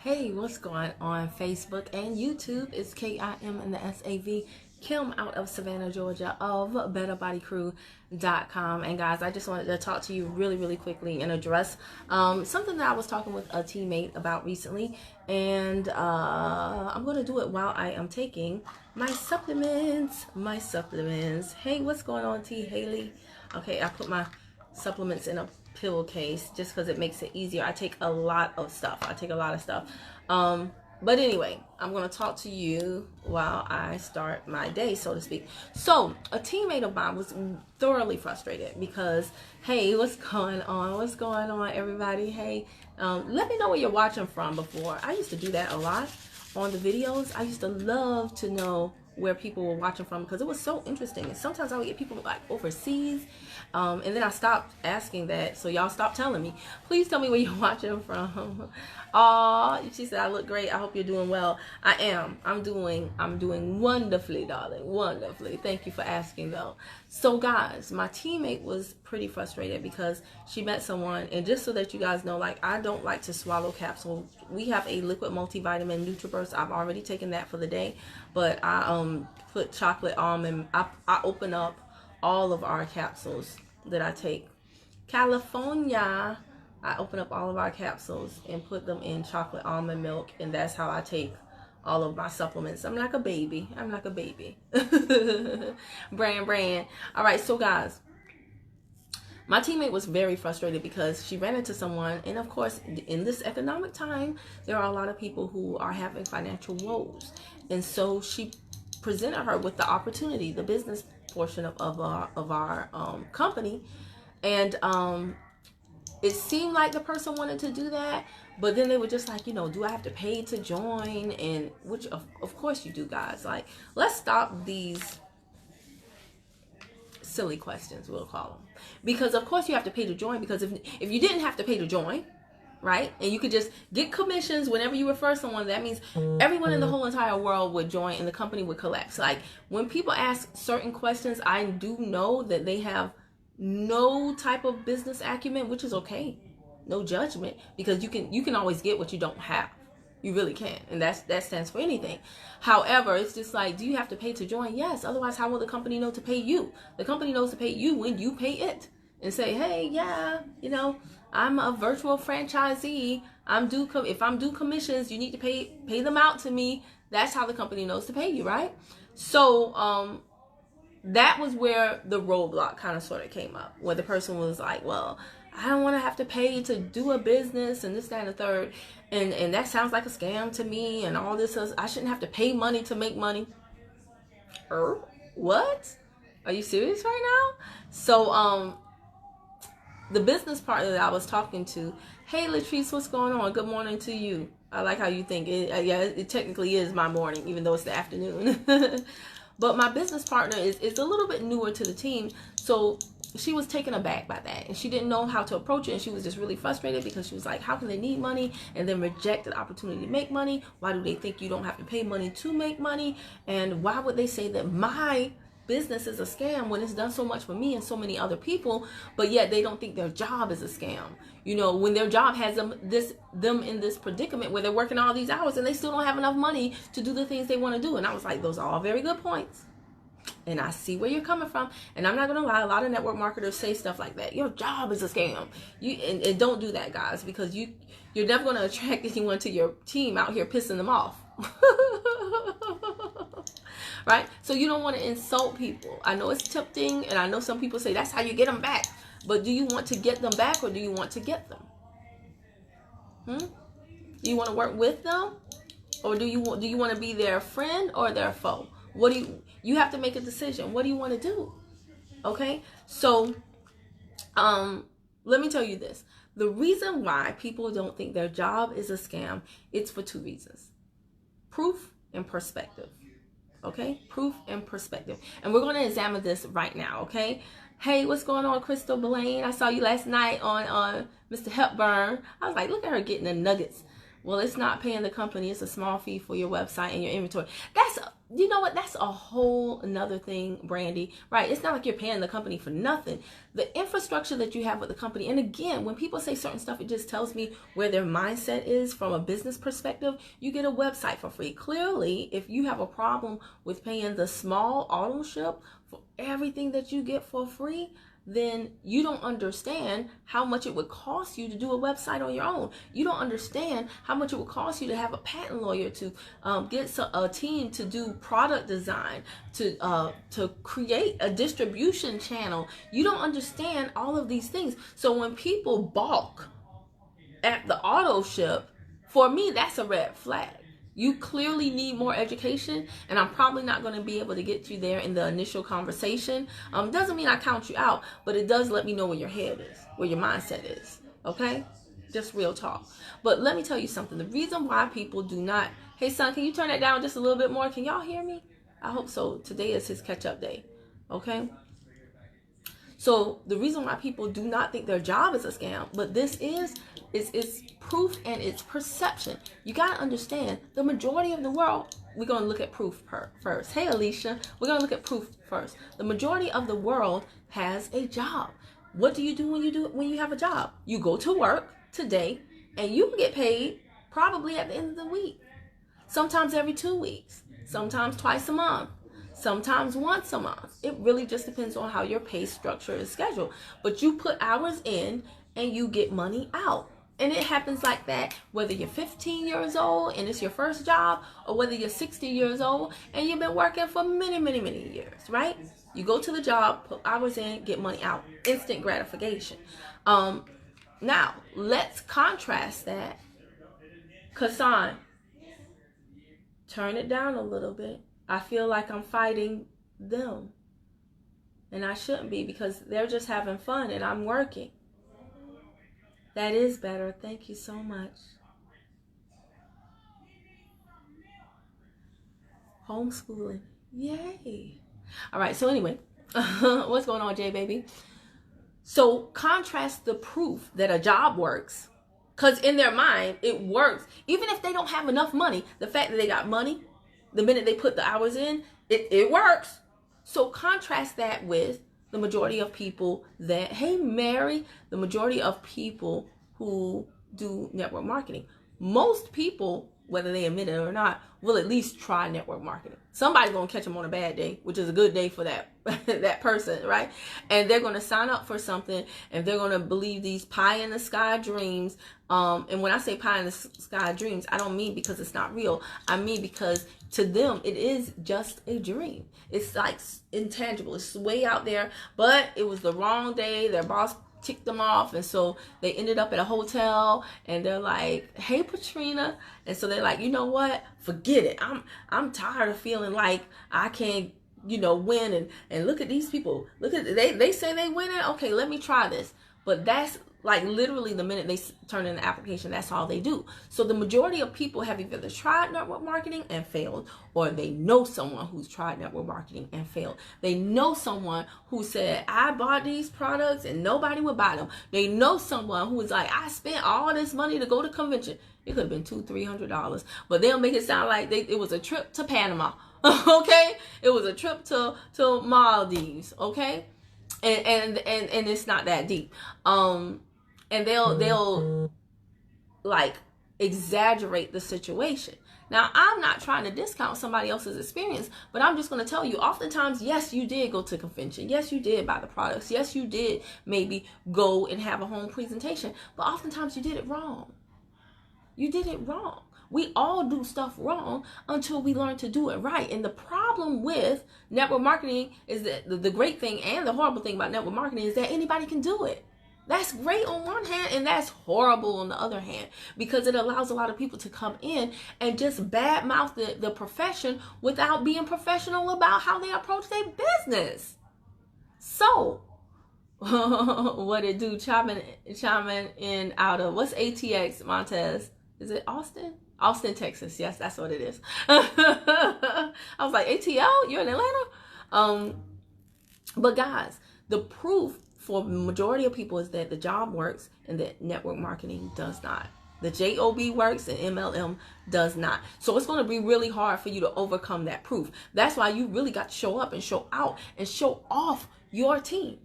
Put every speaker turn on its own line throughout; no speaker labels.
Hey, what's going on Facebook and YouTube? It's Kim and the SAV, Kim out of Savannah, Georgia of BetterBodyCrew.com. And guys, I just wanted to talk to you really quickly and address something that I was talking with a teammate about recently. And I'm going to do it while I am taking my supplements. Hey, what's going on, T. Haley? Okay, I put my supplements in a pillowcase just because it makes it easier. I take a lot of stuff. But anyway, I'm going to talk to you while I start my day, so to speak. So a teammate of mine was thoroughly frustrated because, hey, what's going on, everybody? Hey, let me know where you're watching from. Before I used to do that a lot on the videos. I used to love to know where people were watching from because it was so interesting. And sometimes I would get people like overseas, and then I stopped asking that, so y'all stop telling me. Please tell me where you're watching from. She said I look great. I hope you're doing well. I am. I'm doing wonderfully, darling. Wonderfully. Thank you for asking, though. So guys, my teammate was pretty frustrated because she met someone, and just so that you guys know, like, I don't like to swallow capsules. We have a liquid multivitamin NutriBurst. I've already taken that for the day, but I put chocolate almond. I open up all of our capsules that I take. California, I open up all of our capsules and put them in chocolate almond milk, and that's how I take all of my supplements. I'm like a baby. Brand. All right, so guys, my teammate was very frustrated because she ran into someone, and of course, in this economic time, there are a lot of people who are having financial woes, and so she presented her with the opportunity, the business portion of our company, and it seemed like the person wanted to do that, but then they were just like, do I have to pay to join? And which of course you do, guys. Like, let's stop these silly questions, we'll call them, because of course you have to pay to join, because if you didn't have to pay to join, right, and you could just get commissions whenever you refer someone, that means everyone in the whole entire world would join and the company would collapse. Like, when people ask certain questions, I do know that they have no type of business acumen, which is okay. No judgment, because you can always get what you don't have. You really can, and that stands for anything. However, it's just like, do you have to pay to join? Yes. Otherwise, how will the company know to pay you? The company knows to pay you when you pay it and say, hey, yeah, I'm a virtual franchisee. If I'm due commissions, you need to pay them out to me. That's how the company knows to pay you, right? So that was where the roadblock kind of sort of came up, where the person was like, well, I don't want to have to pay to do a business and this, that, and the third. And that sounds like a scam to me, and all this. I shouldn't have to pay money to make money. What? Are you serious right now? So, the business partner that I was talking to, hey, Latrice, what's going on? Good morning to you. I like how you think. It technically is my morning, even though it's the afternoon. But my business partner is a little bit newer to the team, so she was taken aback by that, and she didn't know how to approach it, and she was just really frustrated because she was like, how can they need money and then reject the opportunity to make money? Why do they think you don't have to pay money to make money? And why would they say that my business is a scam when it's done so much for me and so many other people, but yet they don't think their job is a scam? When their job has them in this predicament where they're working all these hours and they still don't have enough money to do the things they want to do. And I was like, those are all very good points, and I see where you're coming from. And I'm not gonna lie, a lot of network marketers say stuff like that. Your job is a scam. And don't do that, guys, because you're never gonna attract anyone to your team out here pissing them off. Right? So you don't want to insult people. I know it's tempting, and I know some people say that's how you get them back. But do you want to get them back, or do you want to get them? Do you want to work with them, or do you want to be their friend or their foe? You have to make a decision. What do you want to do? Okay? So let me tell you this. The reason why people don't think their job is a scam, it's for two reasons. Proof and perspective. Okay? Proof and perspective. And we're going to examine this right now, okay? Hey, what's going on, Crystal Blaine? I saw you last night on Mr. Hepburn. I was like, look at her getting the nuggets. Well, it's not paying the company. It's a small fee for your website and your inventory. you know what? That's a whole another thing, Brandy, right? It's not like you're paying the company for nothing. The infrastructure that you have with the company, and again, when people say certain stuff, it just tells me where their mindset is from a business perspective. You get a website for free. Clearly, if you have a problem with paying the small auto ship for everything that you get for free, then you don't understand how much it would cost you to do a website on your own. You don't understand how much it would cost you to have a patent lawyer, to get a team to do product design, to create a distribution channel. You don't understand all of these things. So when people balk at the auto ship, for me, that's a red flag. You clearly need more education, and I'm probably not going to be able to get you there in the initial conversation. Doesn't mean I count you out, but it does let me know where your head is, where your mindset is, okay? Just real talk. But let me tell you something. The reason why people do not... Hey, son, can you turn that down just a little bit more? Can y'all hear me? I hope so. Today is his catch-up day, okay? So the reason why people do not think their job is a scam, but this is proof and it's perception. You got to understand, the majority of the world, we're going to look at proof first. Hey, Alicia, we're going to look at proof first. The majority of the world has a job. What do you do when you have a job? You go to work today, and you can get paid probably at the end of the week. Sometimes every 2 weeks, sometimes twice a month, sometimes once a month. It really just depends on how your pay structure is scheduled. But you put hours in and you get money out. And it happens like that, whether you're 15 years old and it's your first job, or whether you're 60 years old and you've been working for many, many, many years, right? You go to the job, put hours in, get money out. Instant gratification. Now, let's contrast that. Kassan, turn it down a little bit. I feel like I'm fighting them. And I shouldn't be, because they're just having fun and I'm working. That is better. Thank you so much. Homeschooling. Yay. All right. So anyway, what's going on, Jay baby? So contrast the proof that a job works, because in their mind, it works. Even if they don't have enough money, the fact that they got money, the minute they put the hours in, it works. So contrast that with the majority of people that, hey, Mary, the majority of people who do network marketing. Most people, whether they admit it or not, will at least try network marketing. Somebody's going to catch them on a bad day, which is a good day for that that person, right? And they're going to sign up for something, and they're going to believe these pie in the sky dreams. And when I say pie in the sky dreams, I don't mean because it's not real. I mean because to them, it is just a dream. It's like intangible. It's way out there, but it was the wrong day. Their boss ticked them off, and so they ended up at a hotel, and they're like, hey, Patrina. And so they're like, you know what, forget it. I'm tired of feeling like I can't, win, and look at these people. Look at, they say they winning. Okay, let me try this. But that's like literally the minute they turn in the application, that's all they do. So the majority of people have either tried network marketing and failed, or they know someone who's tried network marketing and failed. They know someone who said, I bought these products and nobody would buy them. They know someone who was like, I spent all this money to go to convention. It could have been $200-$300, but they'll make it sound like it was a trip to Panama. Okay, it was a trip to Maldives. Okay, and it's not that deep. And they'll like exaggerate the situation. Now, I'm not trying to discount somebody else's experience, but I'm just going to tell you, oftentimes, yes, you did go to convention. Yes, you did buy the products. Yes, you did maybe go and have a home presentation, but oftentimes you did it wrong. You did it wrong. We all do stuff wrong until we learn to do it right. And the problem with network marketing is that the great thing and the horrible thing about network marketing is that anybody can do it. That's great on one hand, and that's horrible on the other hand, because it allows a lot of people to come in and just badmouth the profession without being professional about how they approach their business. So, what it do? Chiming in out of, what's ATX, Montez? Is it Austin? Austin, Texas. Yes, that's what it is. I was like, ATL? You're in Atlanta? But guys, the proof for the majority of people is that the job works and that network marketing does not. The JOB works and MLM does not. So it's going to be really hard for you to overcome that proof. That's why you really got to show up and show out and show off your team.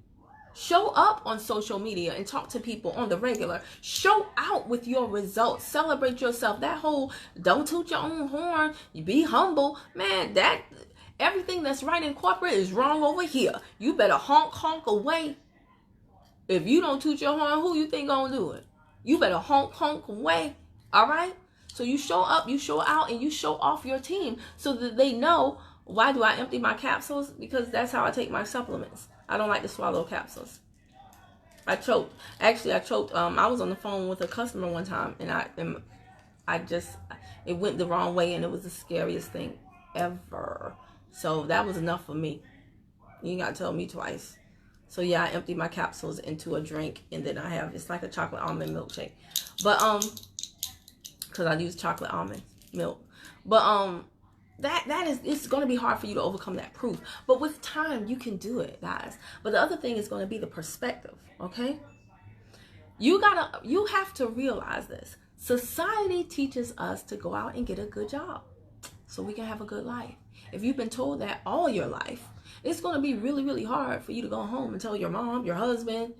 Show up on social media and talk to people on the regular. Show out with your results. Celebrate yourself. That whole don't toot your own horn. You be humble. Man, that everything that's right in corporate is wrong over here. You better honk away. If you don't toot your horn, who you think gonna do it? You better honk away. All right? So you show up, you show out, and you show off your team so that they know, why do I empty my capsules? Because that's how I take my supplements. I don't like to swallow capsules. I choked. Actually, I choked. I was on the phone with a customer one time, and it went the wrong way, and it was the scariest thing ever. So that was enough for me. You ain't got to tell me twice. So yeah, I emptied my capsules into a drink, and then it's like a chocolate almond milkshake. But because I use chocolate almond milk. But it's going to be hard for you to overcome that proof. But with time, you can do it, guys. But the other thing is going to be the perspective, okay? You have to realize this. Society teaches us to go out and get a good job so we can have a good life. If you've been told that all your life, it's going to be really, really hard for you to go home and tell your mom, your husband,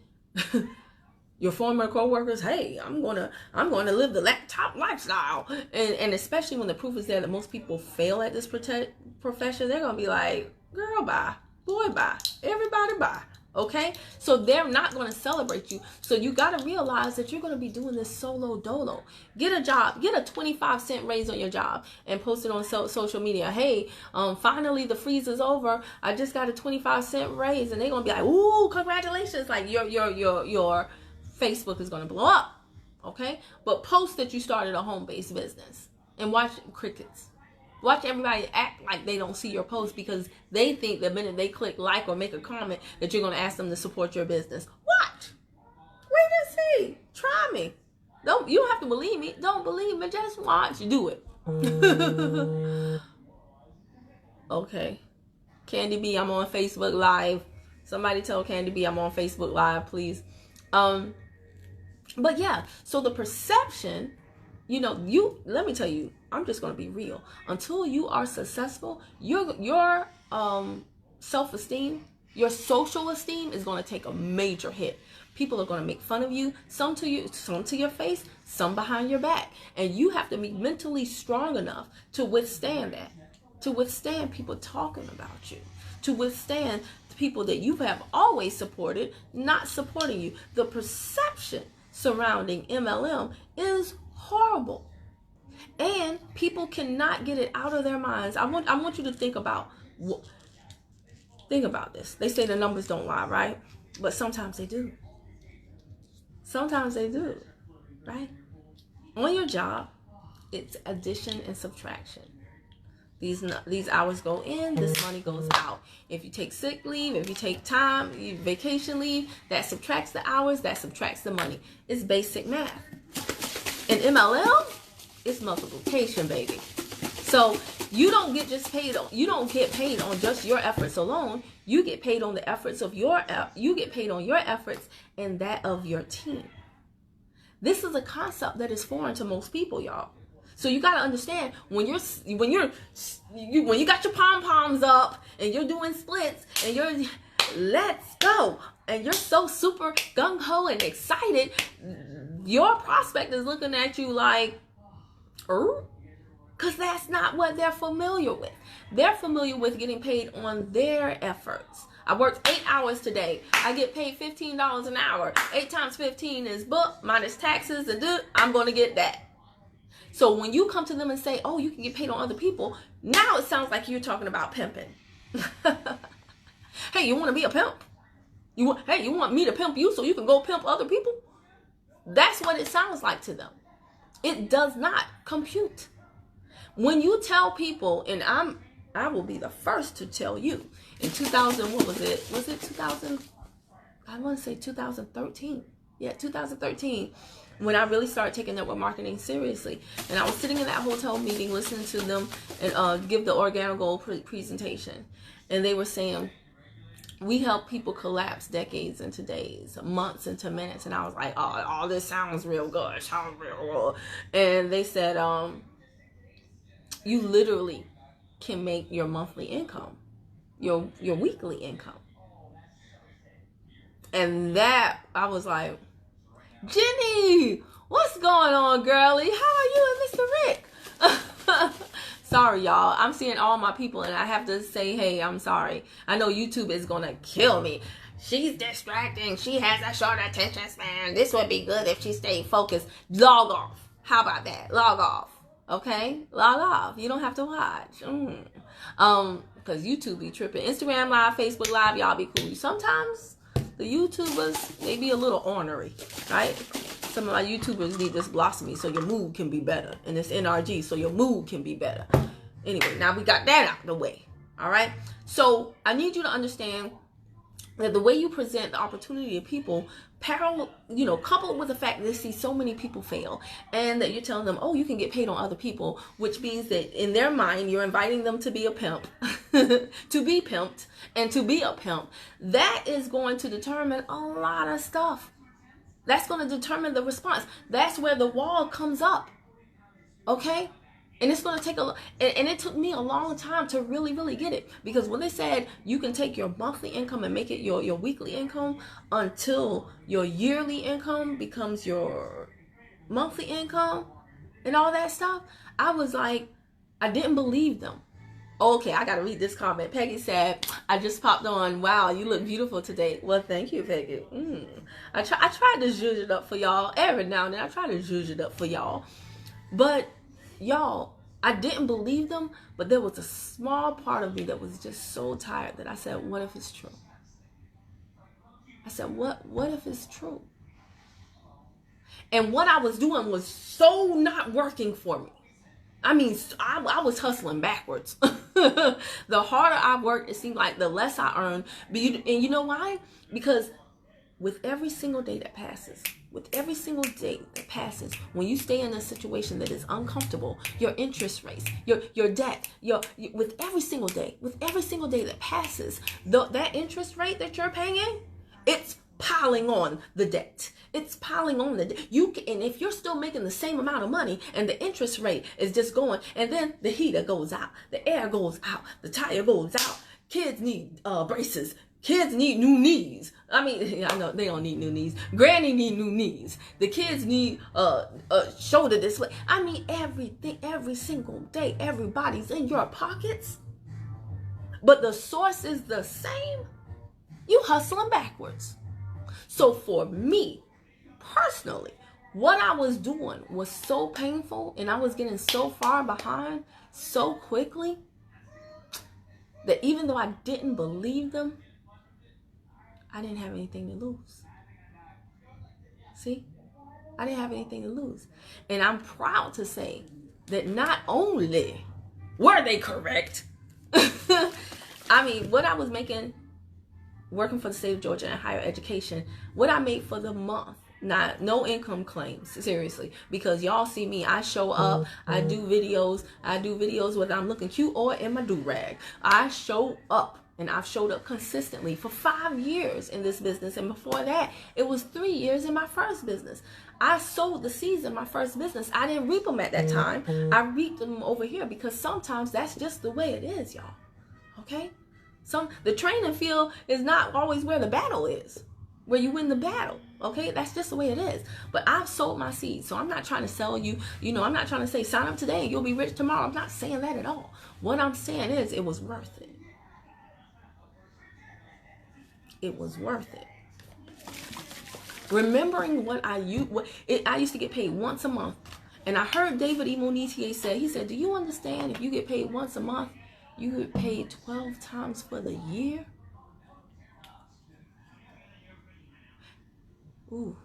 your former co-workers, hey, I'm going to live the top lifestyle. And especially when the proof is there that most people fail at this profession, they're going to be like, girl, bye. Boy, bye. Everybody, bye. Okay? So they're not going to celebrate you. So you got to realize that you're going to be doing this solo dolo. Get a job. Get a 25-cent raise on your job and post it on social media. Hey, finally the freeze is over. I just got a 25-cent raise. And they're going to be like, ooh, congratulations. Like your Facebook is going to blow up. Okay? But post that you started a home-based business and watch crickets. Watch everybody act like they don't see your post because they think the minute they click like or make a comment that you're going to ask them to support your business. Watch. Wait and see. Try me. You don't have to believe me. Don't believe me. Just watch. Do it. Okay. Candy B, I'm on Facebook Live. Somebody tell Candy B I'm on Facebook Live, please. But yeah, so the perception, let me tell you, I'm just going to be real. Until you are successful, your self-esteem, your social esteem is going to take a major hit. People are going to make fun of you, some to your face, some behind your back. And you have to be mentally strong enough to withstand that, to withstand people talking about you, to withstand the people that you have always supported not supporting you. The perception surrounding MLM is horrible. And people cannot get it out of their minds. I want you to think about this. They say the numbers don't lie, right? But sometimes they do. Sometimes they do, right? On your job, it's addition and subtraction. These hours go in, this money goes out. If you take sick leave, if you take time, vacation leave, that subtracts the hours, that subtracts the money. It's basic math. In MLM, it's multiplication, baby. So you don't get paid on just your efforts alone. You get paid on the efforts of your efforts and that of your team. This is a concept that is foreign to most people, y'all. So you got to understand when you got your pom-poms up and you're doing splits and let's go, and you're so super gung-ho and excited, your prospect is looking at you like, because that's not what they're familiar with. They're familiar with getting paid on their efforts. I worked 8 hours today. I get paid $15 an hour. 8 times 15 is book minus taxes, and I'm going to get that. So when you come to them and say, oh, you can get paid on other people, now it sounds like you're talking about pimping. Hey, you want to be a pimp? You want me to pimp you so you can go pimp other people? That's what it sounds like to them. It does not compute. When you tell people, and I will be the first to tell you, in 2000, what was it? Was it 2000? I want to say 2013. Yeah, 2013. When I really started taking network marketing seriously. And I was sitting in that hotel meeting listening to them and give the Organic Gold presentation. And they were saying, we help people collapse decades into days, months into minutes. And I was like, oh, this sounds real good. Sounds real good. And they said, you literally can make your monthly income, your weekly income. And that, I was like, Jenny, what's going on, girlie? How are you and Mr. Rick? Sorry, y'all. I'm seeing all my people, and I have to say, hey, I'm sorry. I know YouTube is going to kill me. She's distracting. She has a short attention span. This would be good if she stayed focused. Log off. How about that? Log off. Okay? Log off. You don't have to watch. Because YouTube be tripping. Instagram Live, Facebook Live, y'all be cool. Sometimes the YouTubers, they be a little ornery, right? Some of my YouTubers need this glossary so your mood can be better. And this NRG so your mood can be better. Anyway, now we got that out of the way. All right? So I need you to understand that the way you present the opportunity to people, coupled with the fact that they see so many people fail, and that you're telling them, oh, you can get paid on other people, which means that in their mind, you're inviting them to be a pimp, to be pimped, and to be a pimp. That is going to determine a lot of stuff. That's going to determine the response. That's where the wall comes up. Okay? And it's going to take and it took me a long time to really, really get it. Because when they said you can take your monthly income and make it your weekly income until your yearly income becomes your monthly income and all that stuff, I was like, I didn't believe them. Okay, I got to read this comment. Peggy said, I just popped on. Wow, you look beautiful today. Well, thank you, Peggy. I try to zhuzh it up for y'all. Every now and then, I try to zhuzh it up for y'all. But, y'all, I didn't believe them, but there was a small part of me that was just so tired that I said, what if it's true? I said, what if it's true? And what I was doing was so not working for me. I mean, I was hustling backwards. The harder I worked, it seemed like the less I earned. And you know why? Because with every single day that passes, when you stay in a situation that is uncomfortable, your interest rates, your debt, with every single day that passes, that interest rate that you're paying, it's piling on the debt. It's piling on the debt. And if you're still making the same amount of money and the interest rate is just going, and then the heater goes out, the air goes out, the tire goes out, kids need braces, kids need new knees. I mean, I know they don't need new knees. Granny need new knees. The kids need a shoulder display. I mean, everything, every single day, everybody's in your pockets, but the source is the same. You hustling backwards. So for me, personally, what I was doing was so painful, and I was getting so far behind so quickly that even though I didn't believe them, I didn't have anything to lose. See? I didn't have anything to lose. And I'm proud to say that not only were they correct, I mean, what I was making working for the state of Georgia in higher education, what I made for the month, no income claims, seriously, because y'all see me, I show up, I do videos whether I'm looking cute or in my do-rag. I show up, and I've showed up consistently for 5 years in this business, and before that, it was 3 years in my first business. I sowed the seeds in my first business. I didn't reap them at that time. I reaped them over here because sometimes that's just the way it is, y'all. Okay? The training field is not always where the battle is, where you win the battle. Okay, that's just the way it is. But I've sold my seeds, so I'm not trying to sell you. I'm not trying to say sign up today and you'll be rich tomorrow. I'm not saying that at all. What I'm saying is it was worth it. It was worth it. Remembering what I used to get paid once a month, and I heard David Emonitier say, he said, "Do you understand if you get paid once a month, you get paid 12 times for the year?" Ooh.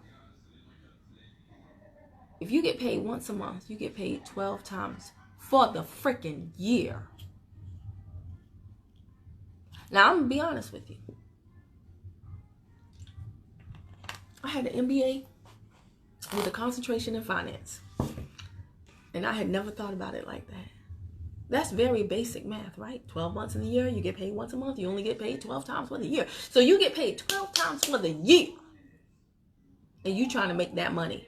If you get paid once a month, you get paid 12 times for the freaking year. Now, I'm going to be honest with you. I had an MBA with a concentration in finance. And I had never thought about it like that. That's very basic math, right? 12 months in a year, you get paid once a month. You only get paid 12 times for the year. So you get paid 12 times for the year. And you trying to make that money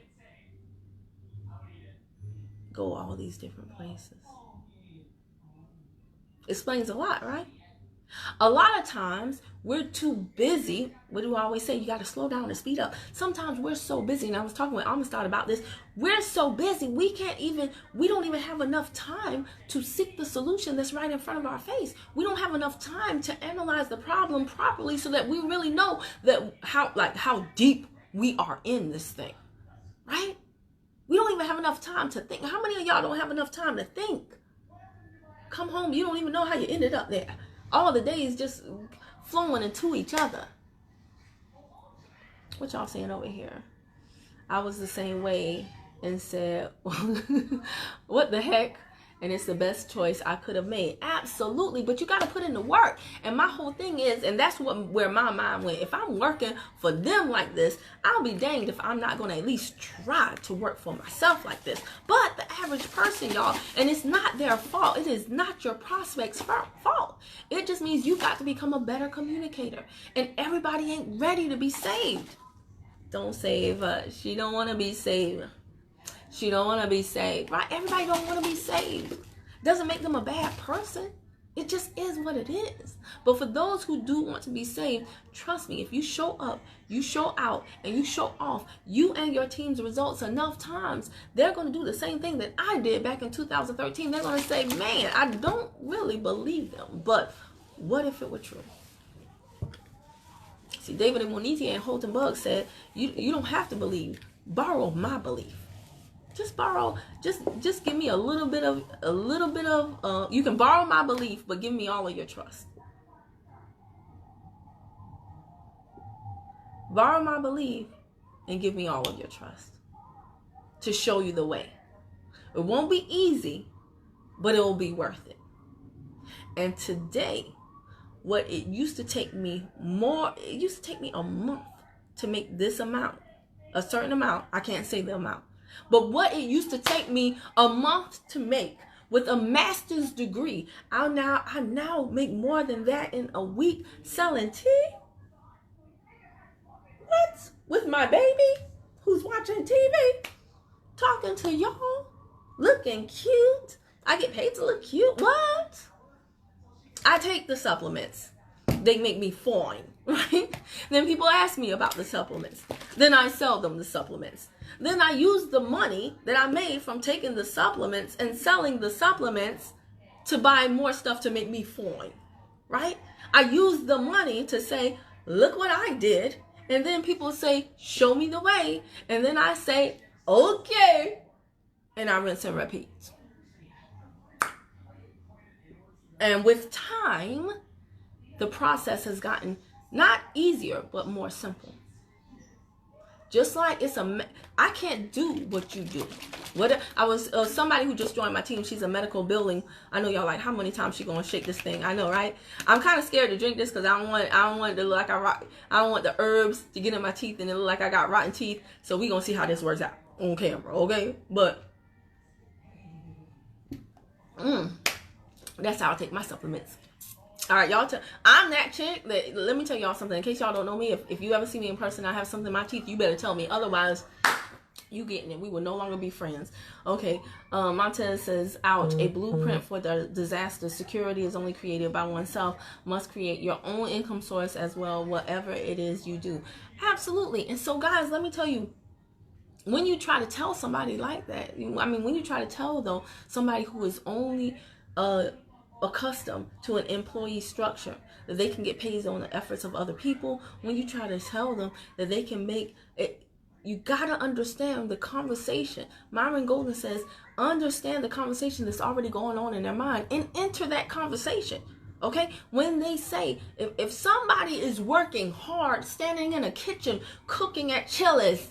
go all these different places. Explains a lot, right? A lot of times we're too busy. What do I always say? You got to slow down and speed up. Sometimes we're so busy, and I was talking with Amistad about this. We're so busy, we don't even have enough time to seek the solution that's right in front of our face. We don't have enough time to analyze the problem properly so that we really know that how deep we are in this thing, right? We don't even have enough time to think. How many of y'all don't have enough time to think? Come home, you don't even know how you ended up there. All the days just flowing into each other. What y'all saying over here? I was the same way and said, what the heck? And it's the best choice I could have made. Absolutely, but you got to put in the work. And my whole thing is, and that's where my mind went. If I'm working for them like this, I'll be danged if I'm not going to at least try to work for myself like this. But the average person, y'all, and it's not their fault. It is not your prospect's fault. It just means you got to become a better communicator. And everybody ain't ready to be saved. Don't save her. She don't want to be saved. She don't want to be saved, right? Everybody don't want to be saved. Doesn't make them a bad person. It just is what it is. But for those who do want to be saved, trust me, if you show up, you show out, and you show off you and your team's results enough times, they're going to do the same thing that I did back in 2013. They're going to say, man, I don't really believe them, but what if it were true? See, David and Moniti and Holton Bugg said, you don't have to believe. Borrow my belief. Just borrow, just give me a little bit of, you can borrow my belief, but give me all of your trust. Borrow my belief and give me all of your trust to show you the way. It won't be easy, but it will be worth it. And today, what it used to take me a month to make this amount, a certain amount, I can't say the amount. But what it used to take me a month to make with a master's degree, I now make more than that in a week selling tea. What? With my baby who's watching TV, talking to y'all, looking cute. I get paid to look cute. What? I take the supplements. They make me fine, right? Then people ask me about the supplements. Then I sell them the supplements. Then I use the money that I made from taking the supplements and selling the supplements to buy more stuff to make me fine, right? I use the money to say, look what I did. And then people say, show me the way. And then I say, okay. And I rinse and repeat. And with time, the process has gotten not easier, but more simple. Just like I can't do what you do. I was somebody who just joined my team. She's a medical billing. I know y'all like, how many times she gonna shake this thing? I know, right? I'm kind of scared to drink this because I don't want it to look like I don't want the herbs to get in my teeth and it look like I got rotten teeth. So we gonna see how this works out on camera, okay? But that's how I take my supplements. All right, y'all. I'm that chick that, let me tell y'all something. In case y'all don't know me, if you ever see me in person, I have something in my teeth, you better tell me. Otherwise, you getting it. We will no longer be friends. Okay. Montez says, ouch, a blueprint for the disaster. Security is only created by oneself. Must create your own income source as well, whatever it is you do. Absolutely. And so, guys, let me tell you, when you try to tell somebody like that, when you try to tell, somebody who is only accustomed to an employee structure, that they can get paid on the efforts of other people, when you try to tell them that they can make it, you got to understand the conversation. Myron Golden says, understand the conversation that's already going on in their mind and enter that conversation. Okay? When they say, if somebody is working hard, standing in a kitchen, cooking at Chili's,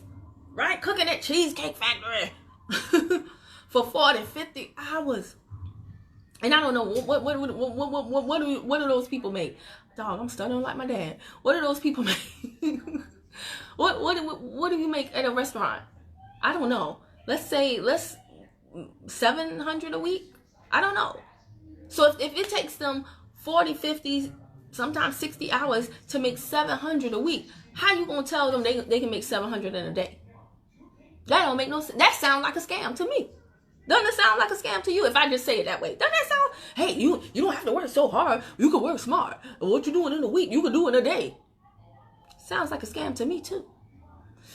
right? Cooking at Cheesecake Factory for 40, 50 hours. And I don't know, what do those people make? Dog, I'm stuttering like my dad. What do those people make? What do you make at a restaurant? I don't know. Let's say $700 a week. I don't know. So if it takes them 40, 50, sometimes 60 hours to make 700 a week, how you gonna tell them they can make 700 in a day? That don't make no sense. That sounds like a scam to me. Doesn't it sound like a scam to you if I just say it that way? Doesn't that sound, hey, you don't have to work so hard. You can work smart. What you're doing in a week, you can do in a day. Sounds like a scam to me too.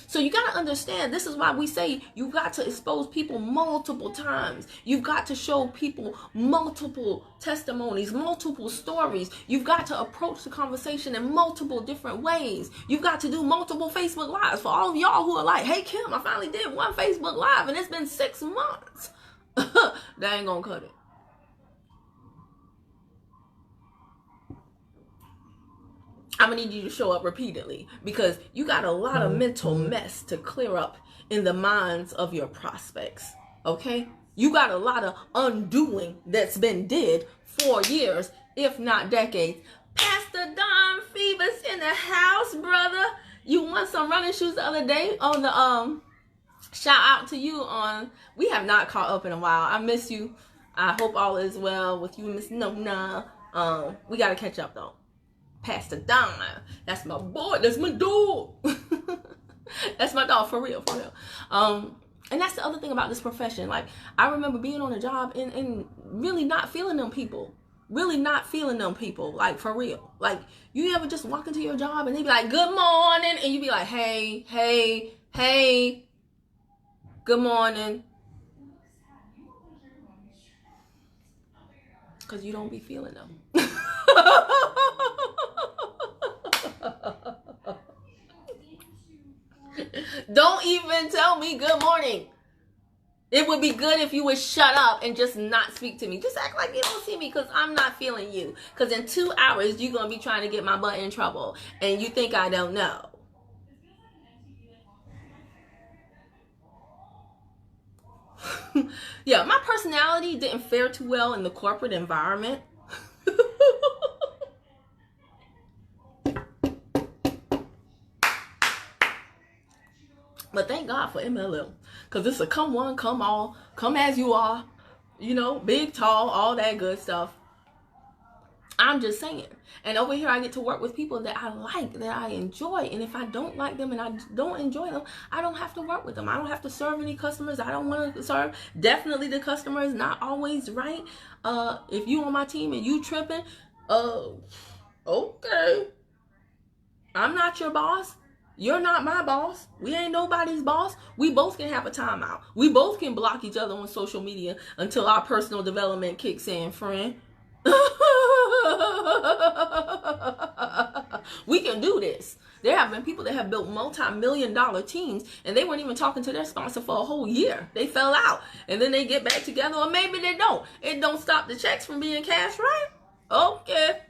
So you got to understand, this is why we say you've got to expose people multiple times. You've got to show people multiple testimonies, multiple stories. You've got to approach the conversation in multiple different ways. You've got to do multiple Facebook Lives. For all of y'all who are like, hey, Kim, I finally did one Facebook Live and it's been 6 months. That ain't gonna cut it. I'm gonna need you to show up repeatedly because you got a lot of mental mess to clear up in the minds of your prospects. Okay? You got a lot of undoing that's been did for years, if not decades. Pastor Don Phoebus in the house, brother. You won some running shoes the other day on the shout out to you on. We have not caught up in a while. I miss you. I hope all is well with you, Miss Nona. We gotta catch up though. Pastor Don, that's my boy, that's my dog. That's my dog, for real, for real. And that's the other thing about this profession. Like, I remember being on a job and really not feeling them people. Really not feeling them people, like, for real. Like, you ever just walk into your job and they be like, good morning, and you be like, hey, good morning. Because you don't be feeling them. Don't even tell me good morning. It would be good if you would shut up and just not speak to me. Just act like you don't see me because I'm not feeling you. Because in 2 hours, you're going to be trying to get my butt in trouble. And you think I don't know. Yeah, my personality didn't fare too well in the corporate environment. But thank God for MLM. Because it's a come one, come all, come as you are. You know, big, tall, all that good stuff. I'm just saying. And over here, I get to work with people that I like, that I enjoy. And if I don't like them and I don't enjoy them, I don't have to work with them. I don't have to serve any customers I don't want to serve. Definitely the customer is not always right. If you on my team and you tripping, okay. I'm not your boss. You're not my boss. We ain't nobody's boss. We both can have a timeout. We both can block each other on social media until our personal development kicks in, friend. We can do this. There have been people that have built multi-million-dollar teams and they weren't even talking to their sponsor for a whole year. They fell out and then they get back together, or maybe they don't. It don't stop the checks from being cashed, right? Okay.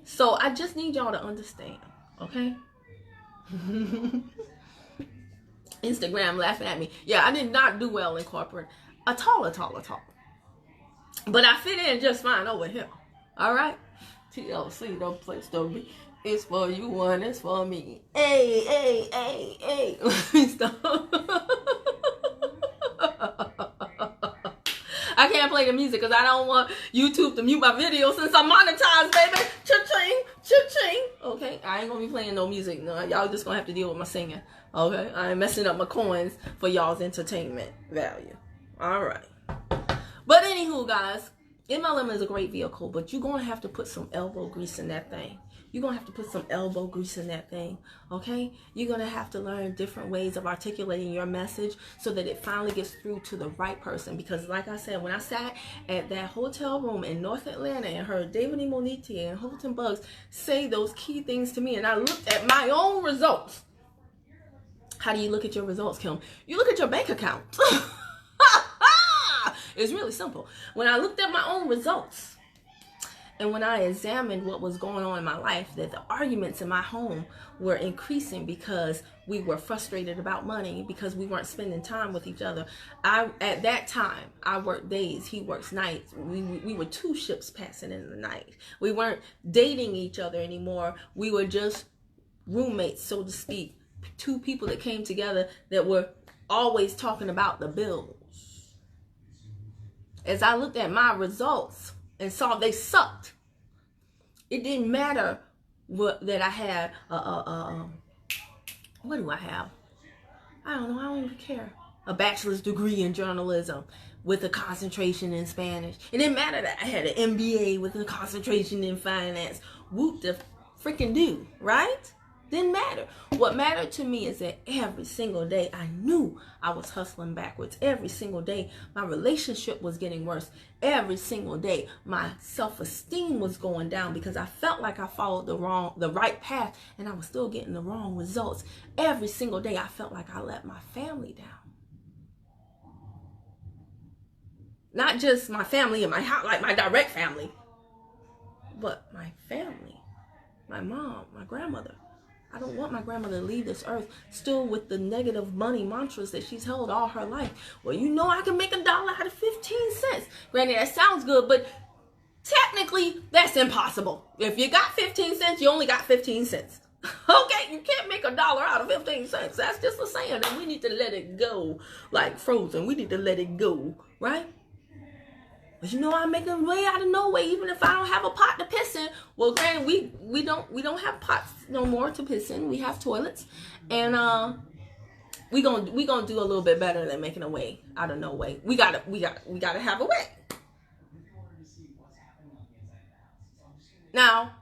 So I just need y'all to understand, okay? Instagram laughing at me. Yeah, I did not do well in corporate at all. But I fit in just fine over here. All right? TLC, no place to be. It's for you and it's for me. Hey. Let me stop. I can't play the music because I don't want YouTube to mute my video since I'm monetized, baby. Cha-ching, cha-ching. Okay, I ain't going to be playing no music. No, y'all just going to have to deal with my singing. Okay, I ain't messing up my coins for y'all's entertainment value. All right. But anywho, guys, MLM is a great vehicle, but you're going to have to put some elbow grease in that thing. You're going to have to put some elbow grease in that thing, okay? You're going to have to learn different ways of articulating your message so that it finally gets through to the right person. Because like I said, when I sat at that hotel room in North Atlanta and heard David E. Moniti and Holton Buggs say those key things to me, and I looked at my own results. How do you look at your results, Kim? You look at your bank account. It's really simple. When I looked at my own results, and when I examined what was going on in my life, that the arguments in my home were increasing because we were frustrated about money, because we weren't spending time with each other. At that time, I worked days, he works nights. We were two ships passing in the night. We weren't dating each other anymore. We were just roommates, so to speak. Two people that came together that were always talking about the bills. As I looked at my results and saw they sucked, it didn't matter that I had what do I have? I don't know. I don't even care. A bachelor's degree in journalism with a concentration in Spanish. It didn't matter that I had an MBA with a concentration in finance. Whoop the freaking do, right? Didn't matter. What mattered to me is that every single day I knew I was hustling backwards. Every single day my relationship was getting worse. Every single day my self-esteem was going down because I felt like I followed the right path and I was still getting the wrong results. Every single day I felt like I let my family down. Not just my family in my house, like my direct family, but my family, my mom, my grandmother. I don't want my grandmother to leave this earth still with the negative money mantras that she's held all her life. Well, you know I can make $1 out of 15 cents. Granted, that sounds good, but technically that's impossible. If you got 15 cents, you only got 15 cents. Okay, you can't make $1 out of 15 cents. That's just a saying, and we need to let it go like Frozen. We need to let it go, right? But you know I'm making way out of no way, even if I don't have a pot to piss in. Well, granted, we don't have pots no more to piss in. We have toilets, and we gonna do a little bit better than making a way out of no way. We gotta have a way. Now,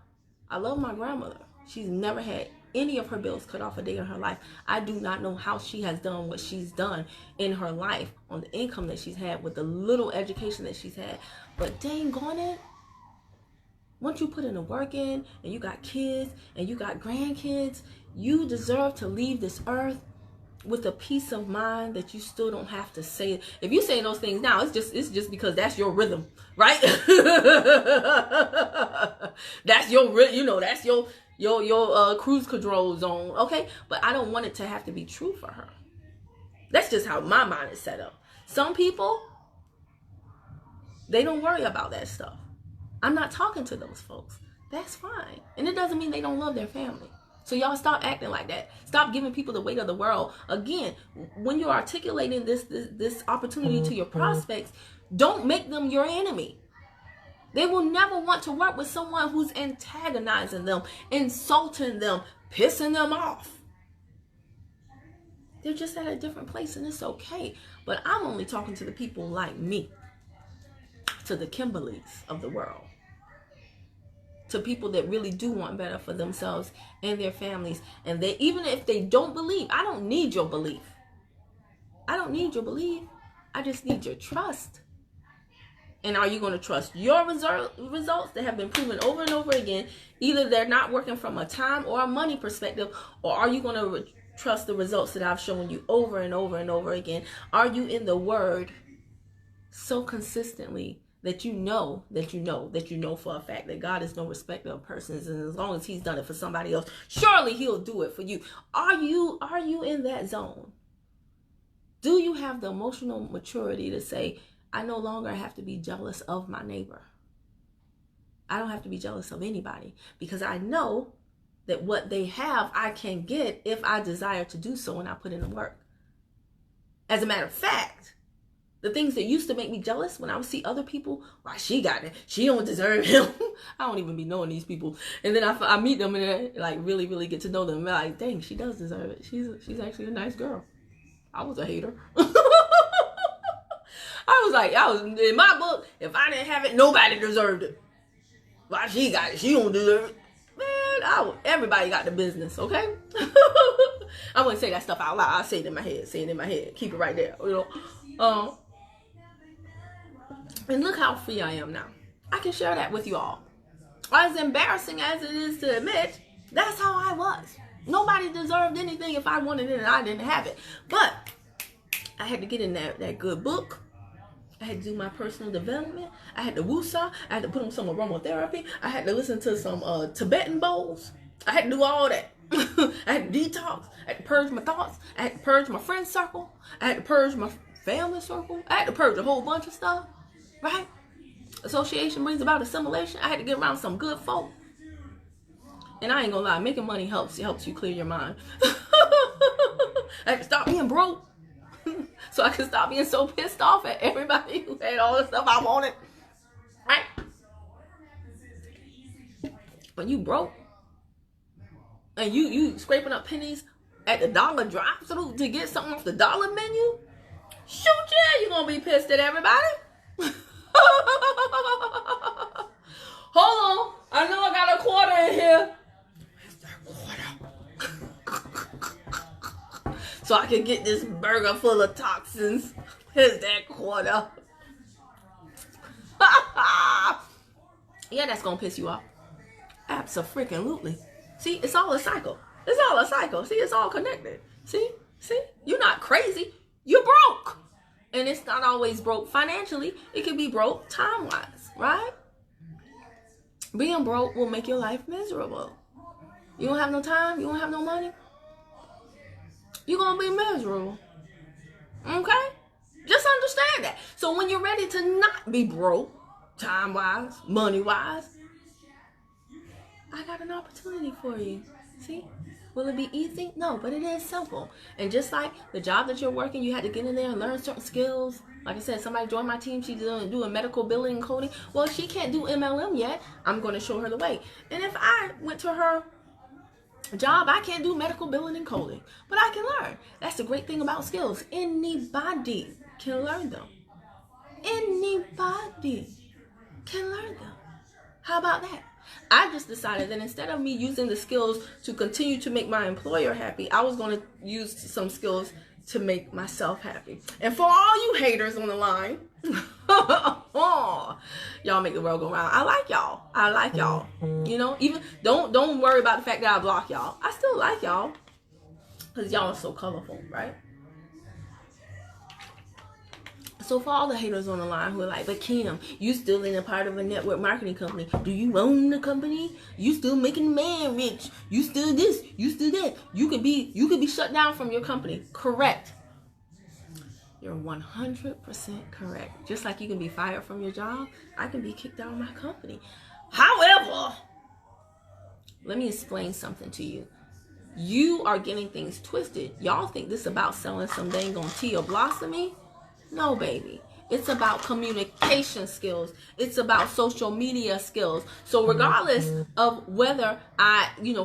I love my grandmother. She's never had any of her bills cut off a day in her life. I do not know how she has done what she's done in her life on the income that she's had with the little education that she's had. But dang on it, once you put in the work in and you got kids and you got grandkids, you deserve to leave this earth with a peace of mind that you still don't have to say it. If you say those things now, it's just because that's your rhythm, right? That's your, that's your cruise control zone, okay? But I don't want it to have to be true for her. That's just how my mind is set up. Some people, they don't worry about that stuff. I'm not talking to those folks. That's fine. And it doesn't mean they don't love their family. So y'all stop acting like that. Stop giving people the weight of the world. Again, when you're articulating this opportunity to your prospects, don't make them your enemy. They will never want to work with someone who's antagonizing them, insulting them, pissing them off. They're just at a different place and it's okay. But I'm only talking to the people like me, to the Kimberlys of the world, to people that really do want better for themselves and their families. And they, even if they don't believe, I don't need your belief. I don't need your belief. I just need your trust. And are you going to trust your results that have been proven over and over again? Either they're not working from a time or a money perspective, or are you going to trust the results that I've shown you over and over and over again? Are you in the Word so consistently that you know for a fact that God is no respecter of persons, and as long as He's done it for somebody else, surely He'll do it for you? Are you in that zone? Do you have the emotional maturity to say, I no longer have to be jealous of my neighbor. I don't have to be jealous of anybody because I know that what they have, I can get if I desire to do so and I put in the work. As a matter of fact, the things that used to make me jealous when I would see other people, why she got it, she don't deserve him. I don't even be knowing these people. And then I meet them and like really, really get to know them. And I'm like, dang, she does deserve it. She's actually a nice girl. I was a hater. I was in my book, if I didn't have it, nobody deserved it. Why she got it? She don't deserve it. Man, everybody got the business, okay? I wouldn't say that stuff out loud. I say it in my head. Keep it right there, and look how free I am now. I can share that with you all. As embarrassing as it is to admit, that's how I was. Nobody deserved anything if I wanted it and I didn't have it. But I had to get in that good book. I had to do my personal development. I had to woosah. I had to put on some aromatherapy. I had to listen to some Tibetan bowls. I had to do all that. I had to detox. I had to purge my thoughts. I had to purge my friend circle. I had to purge my family circle. I had to purge a whole bunch of stuff. Right? Association brings about assimilation. I had to get around some good folk. And I ain't gonna lie, making money helps you clear your mind. I had to stop being broke. So I can stop being so pissed off at everybody who had all the stuff I wanted. Right? When you broke and you scraping up pennies at the dollar drive-thru to get something off the dollar menu, shoot, yeah, you're gonna be pissed at everybody. Hold on, I know I got a quarter in here. Where's that quarter? So I can get this burger full of toxins. Here's that quarter. Yeah, that's gonna piss you off. Abso-freaking-lutely. See, it's all a cycle. It's all a cycle. See, it's all connected. See, you're not crazy. You're broke. And it's not always broke financially. It can be broke time-wise, right? Being broke will make your life miserable. You don't have no time. You don't have no money. You're going to be miserable. Okay? Just understand that. So when you're ready to not be broke, time-wise, money-wise, I got an opportunity for you. See? Will it be easy? No, but it is simple. And just like the job that you're working, you had to get in there and learn certain skills. Like I said, somebody joined my team. She's doing medical billing and coding. Well, she can't do MLM yet. I'm going to show her the way. And if I went to her job, I can't do medical billing and coding. But I can learn. That's the great thing about skills. Anybody can learn them. Anybody can learn them. How about that? I just decided that instead of me using the skills to continue to make my employer happy, I was going to use some skills to make myself happy. And for all you haters on the line, y'all make the world go round. I like y'all. I like y'all. You know, even don't worry about the fact that I block y'all. I still like y'all because y'all are so colorful, right? So for all the haters on the line who are like, but Kim, you still in a part of a network marketing company. Do you own the company? You still making man rich. You still this, you still that. You could be shut down from your company. Correct. You're 100% correct. Just like you can be fired from your job, I can be kicked out of my company. However, let me explain something to you. You are getting things twisted. Y'all think this is about selling some dang on tea or blossomy? No, baby. It's about communication skills. It's about social media skills. So regardless of whether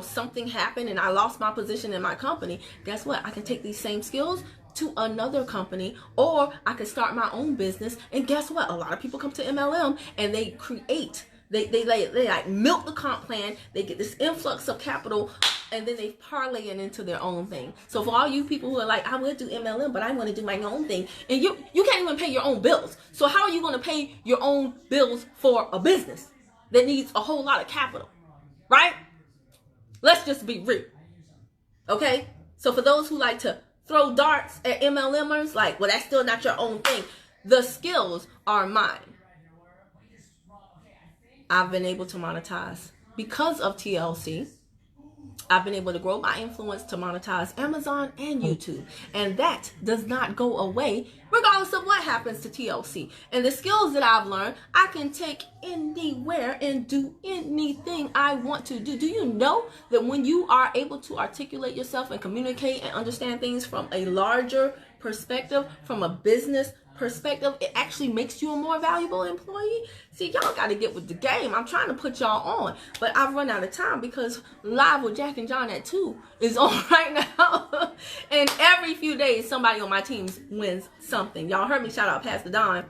something happened and I lost my position in my company, guess what? I can take these same skills to another company, or I can start my own business. And guess what? A lot of people come to MLM and they create, they like milk the comp plan. They get this influx of capital, and then they parlay it into their own thing. So for all you people who are like, I will do MLM, but I want to do my own thing, and you can't even pay your own bills. So how are you going to pay your own bills for a business that needs a whole lot of capital, right? Let's just be real, okay? So for those who like to throw darts at MLMers, like, well, that's still not your own thing. The skills are mine. I've been able to monetize because of TLC. I've been able to grow my influence to monetize Amazon and YouTube. And that does not go away regardless of what happens to TLC. And the skills that I've learned, I can take anywhere and do anything I want to do. Do you know that when you are able to articulate yourself and communicate and understand things from a larger perspective, from a business perspective, it actually makes you a more valuable employee? See, y'all got to get with the game. I'm trying to put y'all on, but I've run out of time because Live with Jack and John at 2 is on right now. And every few days, somebody on my team wins something. Y'all heard me shout out Pastor Don,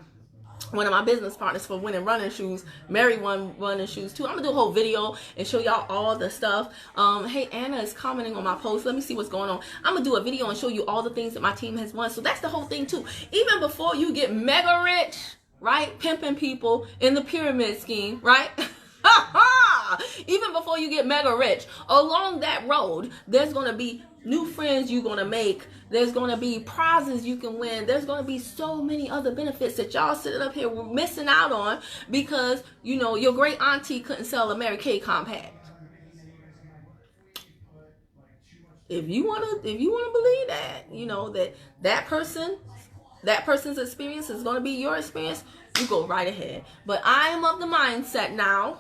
one of my business partners, for winning running shoes. Mary won running shoes too. I'm gonna do a whole video and show y'all all the stuff. Hey, Anna is commenting on my post. Let me see what's going on. I'm gonna do a video and show you all the things that my team has won. So that's the whole thing too. Even before you get mega rich, right? Pimping people in the pyramid scheme, right? Even before you get mega rich, along that road, there's going to be new friends you're going to make. There's going to be prizes you can win. There's going to be so many other benefits that y'all sitting up here missing out on because, you know, your great auntie couldn't sell a Mary Kay compact. If you want to believe that, you know, that person's experience is going to be your experience, you go right ahead. But I am of the mindset now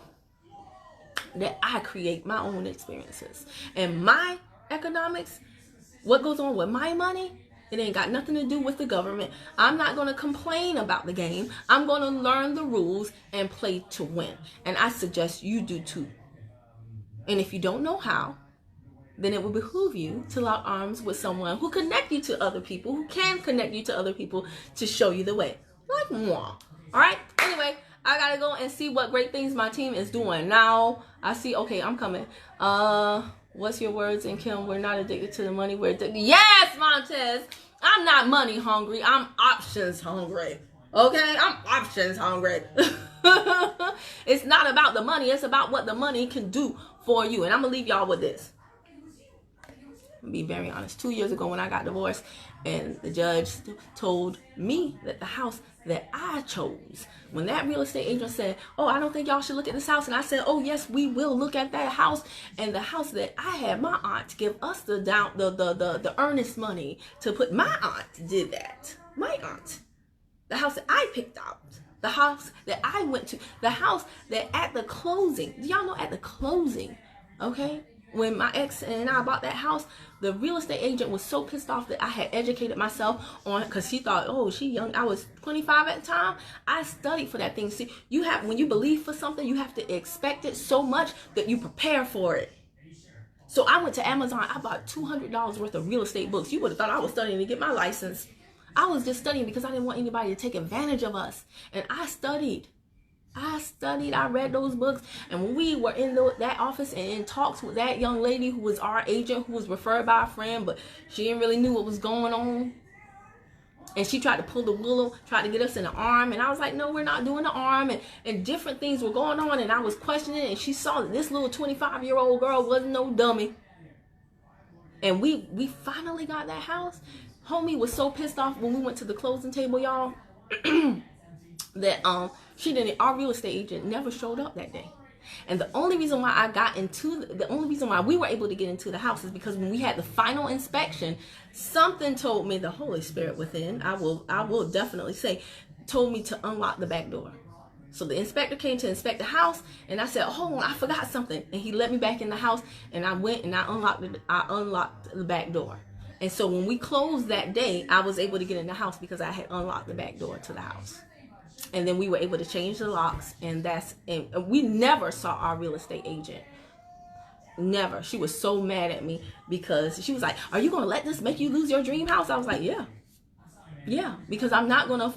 that I create my own experiences. And my economics, what goes on with my money, It ain't got nothing to do with the government. I'm not going to complain about the game. I'm going to learn the rules and play to win. And I suggest you do too. And if you don't know how, then it will behoove you to lock arms with someone who connect you to other people, who can connect you to other people to show you the way. Like moi. All right? Anyway, I got to go and see what great things my team is doing. Now, I see, okay, I'm coming. What's your words? And Kim, we're not addicted to the money. We're addicted. Yes, Montez. I'm not money hungry. I'm options hungry. Okay? I'm options hungry. It's not about the money. It's about what the money can do for you. And I'm going to leave y'all with this. I'm be very honest. 2 years ago when I got divorced and the judge told me that the house that I chose, when that real estate agent said, oh, I don't think y'all should look at this house. And I said, oh, yes, we will look at that house. And the house that I had my aunt give us the earnest money to put, my aunt did that. My aunt. The house that I picked out. The house that I went to. The house that at the closing, do y'all know at the closing, okay? When my ex and I bought that house, the real estate agent was so pissed off that I had educated myself on, because she thought, oh, she young. I was 25 at the time. I studied for that thing. See, when you believe for something, you have to expect it so much that you prepare for it. So I went to Amazon. I bought $200 worth of real estate books. You would have thought I was studying to get my license. I was just studying because I didn't want anybody to take advantage of us. And I studied. I read those books, and when we were in that office and in talks with that young lady who was our agent, who was referred by a friend, but she didn't really knew what was going on, and she tried to pull the wool, tried to get us in the arm, and I was like, no, we're not doing the arm, and different things were going on, and I was questioning it, and she saw that this little 25-year-old girl wasn't no dummy, and we finally got that house. Homie was so pissed off when we went to the closing table, y'all, that our real estate agent never showed up that day. And the only reason why the only reason why we were able to get into the house is because when we had the final inspection, something told me, the Holy Spirit within, I will definitely say, told me to unlock the back door. So the inspector came to inspect the house, and I said, hold on, I forgot something. And he let me back in the house, and I went and I unlocked the back door. And so when we closed that day, I was able to get in the house because I had unlocked the back door to the house. And then we were able to change the locks, and we never saw our real estate agent. Never. She was so mad at me because she was like, are you going to let this make you lose your dream house? I was like, yeah. Yeah, because I'm not going to,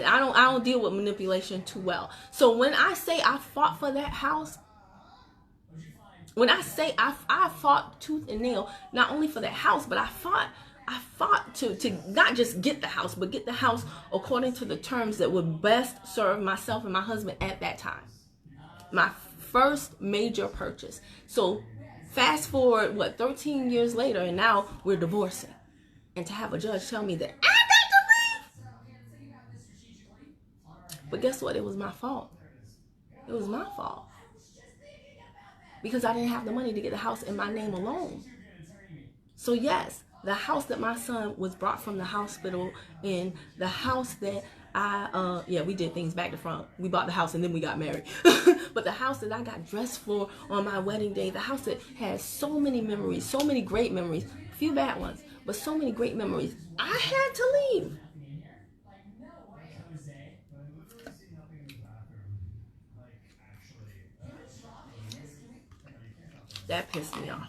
I don't deal with manipulation too well. So when I say I fought for that house, when I say I fought tooth and nail, not only for that house, but I fought to not just get the house, but get the house according to the terms that would best serve myself and my husband at that time. My first major purchase. So fast forward, 13 years later, and now we're divorcing. And to have a judge tell me that I got to leave. But guess what? It was my fault. It was my fault. Because I didn't have the money to get the house in my name alone. So yes, the house that my son was brought from the hospital in, the house that we did things back to front. We bought the house and then we got married. But the house that I got dressed for on my wedding day, the house that has so many memories, so many great memories, a few bad ones, but so many great memories, I had to leave. That pissed me off.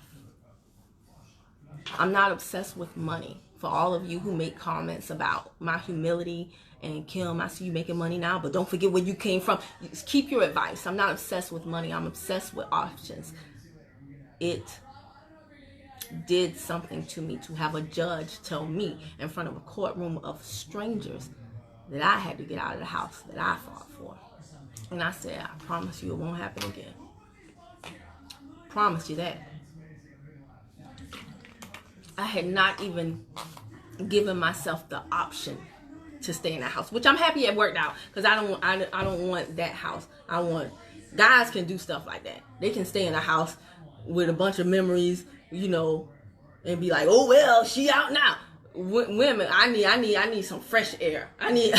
I'm not obsessed with money. For all of you who make comments about my humility and Kim, I see you making money now, but don't forget where you came from. Just keep your advice. I'm not obsessed with money. I'm obsessed with options. It did something to me to have a judge tell me in front of a courtroom of strangers that I had to get out of the house that I fought for. And I said, I promise you it won't happen again. Promise you that. I had not even given myself the option to stay in that house, which I'm happy it worked out, because I don't want that house. I want, guys can do stuff like that. They can stay in a house with a bunch of memories, and be like, oh well, she out now. Women, I need some fresh air. I need,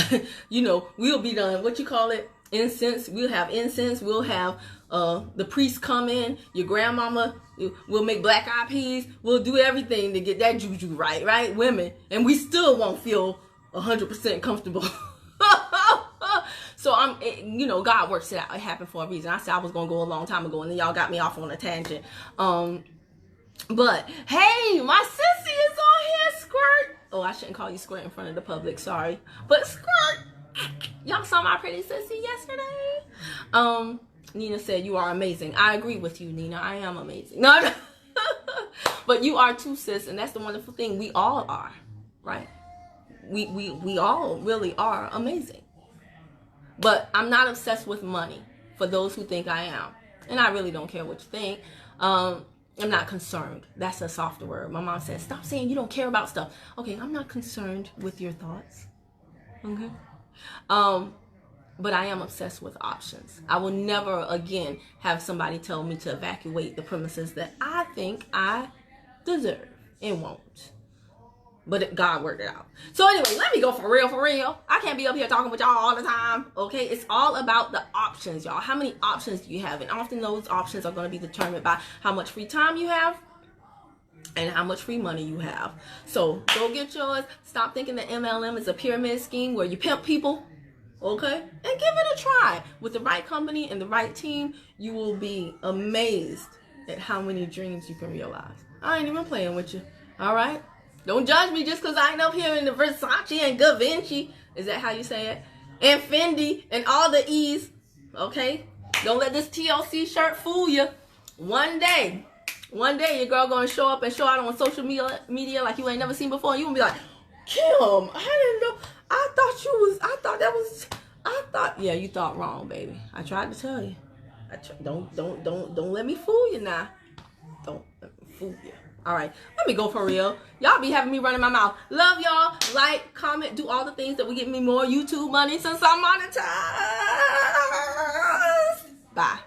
we'll be done. What you call it? Incense. We'll have incense. We'll have The priest come in, your grandmama will make black eyed peas. We'll do everything to get that juju right, women, and we still won't feel 100% comfortable. So God works it out. It happened for a reason. I said I was gonna go a long time ago, and then y'all got me off on a tangent. But hey, my sissy is on here, Squirt. Oh, I shouldn't call you Squirt in front of the public. Sorry, but Squirt. Y'all saw my pretty sissy yesterday. Nina said you are amazing. I agree with you, Nina. I am amazing. No. But you are too, sis, and that's the wonderful thing. We all are, right? We all really are amazing. But I'm not obsessed with money, for those who think I am. And I really don't care what you think. I'm not concerned. That's a softer word. My mom says, stop saying you don't care about stuff. Okay, I'm not concerned with your thoughts. Okay? But I am obsessed with options. I will never again have somebody tell me to evacuate the premises that I think I deserve and won't. But God worked it out. So anyway, let me go for real. I can't be up here talking with y'all all the time. Okay, it's all about the options, y'all. How many options do you have? And often those options are going to be determined by how much free time you have and how much free money you have. So go get yours. Stop thinking that MLM is a pyramid scheme where you pimp people. Okay, and give it a try. With the right company and the right team, you will be amazed at how many dreams you can realize. I ain't even playing with you. All right. Don't judge me just because I ain't up here in the Versace and Givenchy. Is that how you say it? And Fendi and all the E's. Okay? Don't let this TLC shirt fool you. One day, your girl gonna show up and show out on social media like you ain't never seen before. And you gonna be like, Kim, I didn't know. Yeah, you thought wrong, baby. I tried to tell you. Don't let me fool you now. Don't let me fool you. All right, let me go for real. Y'all be having me running my mouth. Love y'all. Like, comment, do all the things that will get me more YouTube money since I'm monetized. Bye.